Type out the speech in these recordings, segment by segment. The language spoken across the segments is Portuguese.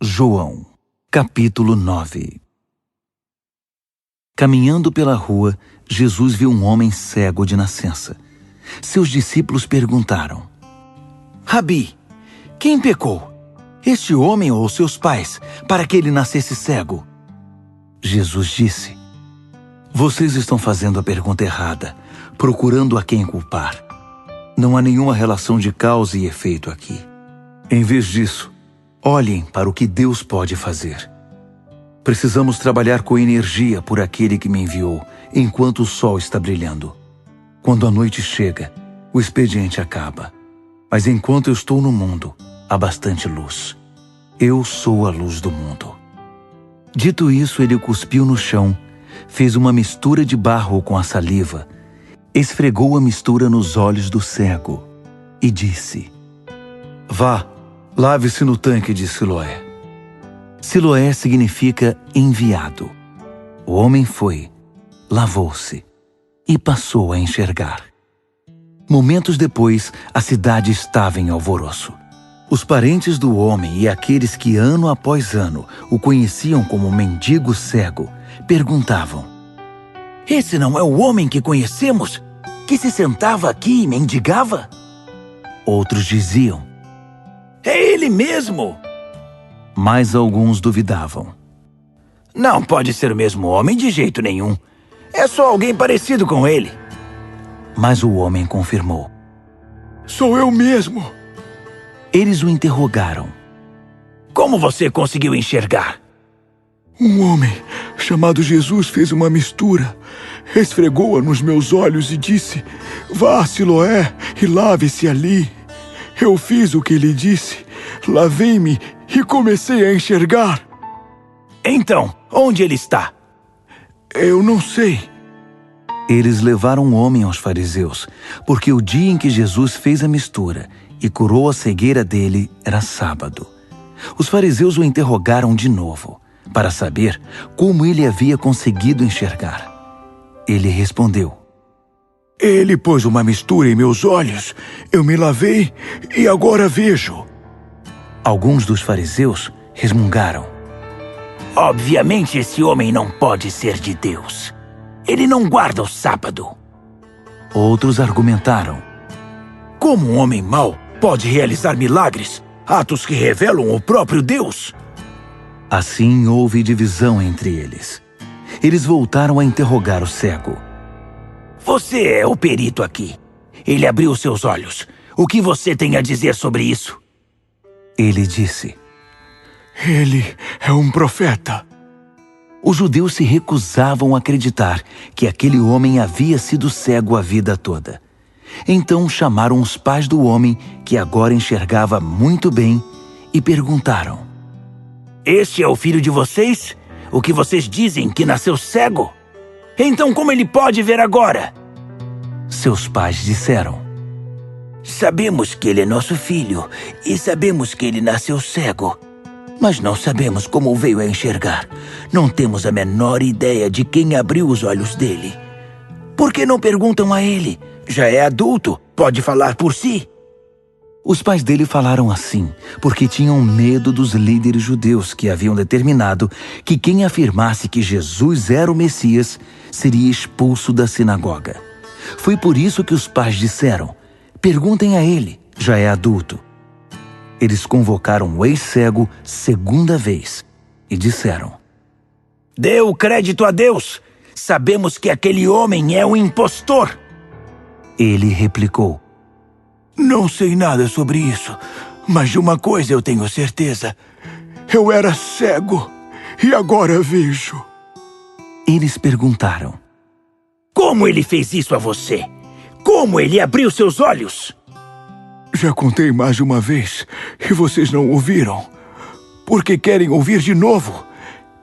João, capítulo 9. Caminhando pela rua, Jesus viu um homem cego de nascença. Seus discípulos perguntaram: Rabi, quem pecou? Este homem ou seus pais, para que ele nascesse cego? Jesus disse: Vocês estão fazendo a pergunta errada, procurando a quem culpar. Não há nenhuma relação de causa e efeito aqui. Em vez disso, olhem para o que Deus pode fazer. Precisamos trabalhar com energia por aquele que me enviou, enquanto o sol está brilhando. Quando a noite chega, o expediente acaba. Mas enquanto eu estou no mundo, há bastante luz. Eu sou a luz do mundo. Dito isso, ele cuspiu no chão, fez uma mistura de barro com a saliva, esfregou a mistura nos olhos do cego e disse: Vá, lave-se no tanque de Siloé. Siloé significa enviado. O homem foi, lavou-se e passou a enxergar. Momentos depois, a cidade estava em alvoroço. Os parentes do homem e aqueles que ano após ano o conheciam como mendigo cego perguntavam: Esse não é o homem que conhecemos, que se sentava aqui e mendigava? Outros diziam: É ele mesmo! Mas alguns duvidavam. Não pode ser o mesmo homem de jeito nenhum. É só alguém parecido com ele. Mas o homem confirmou: Sou eu mesmo. Eles o interrogaram: Como você conseguiu enxergar? Um homem chamado Jesus fez uma mistura, esfregou-a nos meus olhos e disse: Vá a Siloé e lave-se ali. Eu fiz o que ele disse, lavei-me e comecei a enxergar. Então, onde ele está? Eu não sei. Eles levaram o homem aos fariseus, porque o dia em que Jesus fez a mistura e curou a cegueira dele era sábado. Os fariseus o interrogaram de novo, para saber como ele havia conseguido enxergar. Ele respondeu: Ele pôs uma mistura em meus olhos, eu me lavei e agora vejo. Alguns dos fariseus resmungaram: Obviamente esse homem não pode ser de Deus. Ele não guarda o sábado. Outros argumentaram: Como um homem mau pode realizar milagres, atos que revelam o próprio Deus? Assim houve divisão entre eles. Eles voltaram a interrogar o cego: Você é o perito aqui. Ele abriu seus olhos. O que você tem a dizer sobre isso? Ele disse: Ele é um profeta. Os judeus se recusavam a acreditar que aquele homem havia sido cego a vida toda. Então chamaram os pais do homem, que agora enxergava muito bem, e perguntaram: Este é o filho de vocês? O que vocês dizem que nasceu cego? Então como ele pode ver agora? Seus pais disseram: Sabemos que ele é nosso filho e sabemos que ele nasceu cego. Mas não sabemos como veio a enxergar. Não temos a menor ideia de quem abriu os olhos dele. Por que não perguntam a ele? Já é adulto, pode falar por si. Os pais dele falaram assim, porque tinham medo dos líderes judeus que haviam determinado que quem afirmasse que Jesus era o Messias seria expulso da sinagoga. Foi por isso que os pais disseram: Perguntem a ele, já é adulto. Eles convocaram o ex-cego segunda vez e disseram: Dê o crédito a Deus! Sabemos que aquele homem é um impostor! Ele replicou: Não sei nada sobre isso, mas de uma coisa eu tenho certeza. Eu era cego e agora vejo. Eles perguntaram: Como ele fez isso a você? Como ele abriu seus olhos? Já contei mais de uma vez e vocês não ouviram. Porque querem ouvir de novo?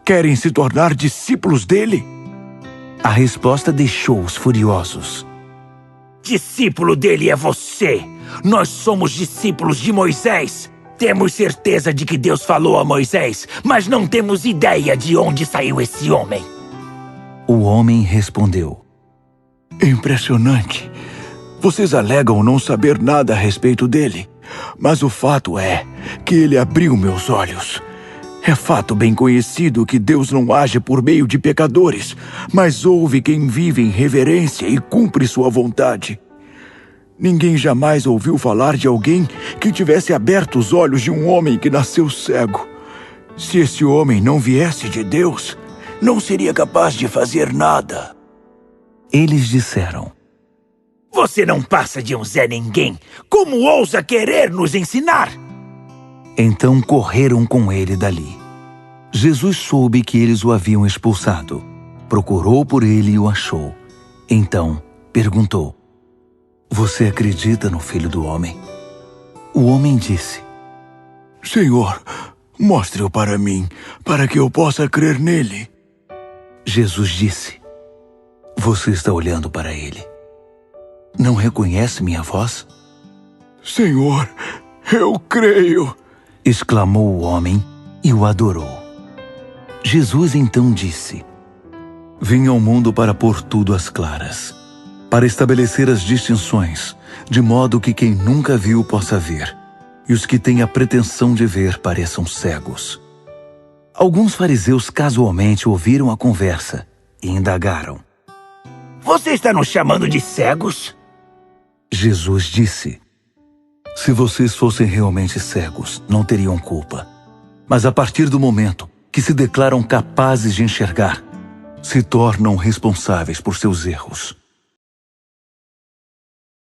Querem se tornar discípulos dele? A resposta deixou-os furiosos. Discípulo dele é você! Nós somos discípulos de Moisés! Temos certeza de que Deus falou a Moisés, mas não temos ideia de onde saiu esse homem. O homem respondeu: Impressionante! Vocês alegam não saber nada a respeito dele, mas o fato é que ele abriu meus olhos. É fato bem conhecido que Deus não age por meio de pecadores, mas ouve quem vive em reverência e cumpre sua vontade. Ninguém jamais ouviu falar de alguém que tivesse aberto os olhos de um homem que nasceu cego. Se esse homem não viesse de Deus, não seria capaz de fazer nada. Eles disseram: Você não passa de um Zé Ninguém. Como ousa querer nos ensinar? Então correram com ele dali. Jesus soube que eles o haviam expulsado. Procurou por ele e o achou. Então perguntou: Você acredita no Filho do Homem? O homem disse: Senhor, mostre-o para mim, para que eu possa crer nele. Jesus disse: Você está olhando para ele. Não reconhece minha voz? Senhor, eu creio, exclamou o homem e o adorou. Jesus então disse: Vim ao mundo para pôr tudo às claras, para estabelecer as distinções, de modo que quem nunca viu possa ver, e os que têm a pretensão de ver pareçam cegos. Alguns fariseus casualmente ouviram a conversa e indagaram: Você está nos chamando de cegos? Jesus disse: Se vocês fossem realmente cegos, não teriam culpa. Mas a partir do momento que se declaram capazes de enxergar, se tornam responsáveis por seus erros.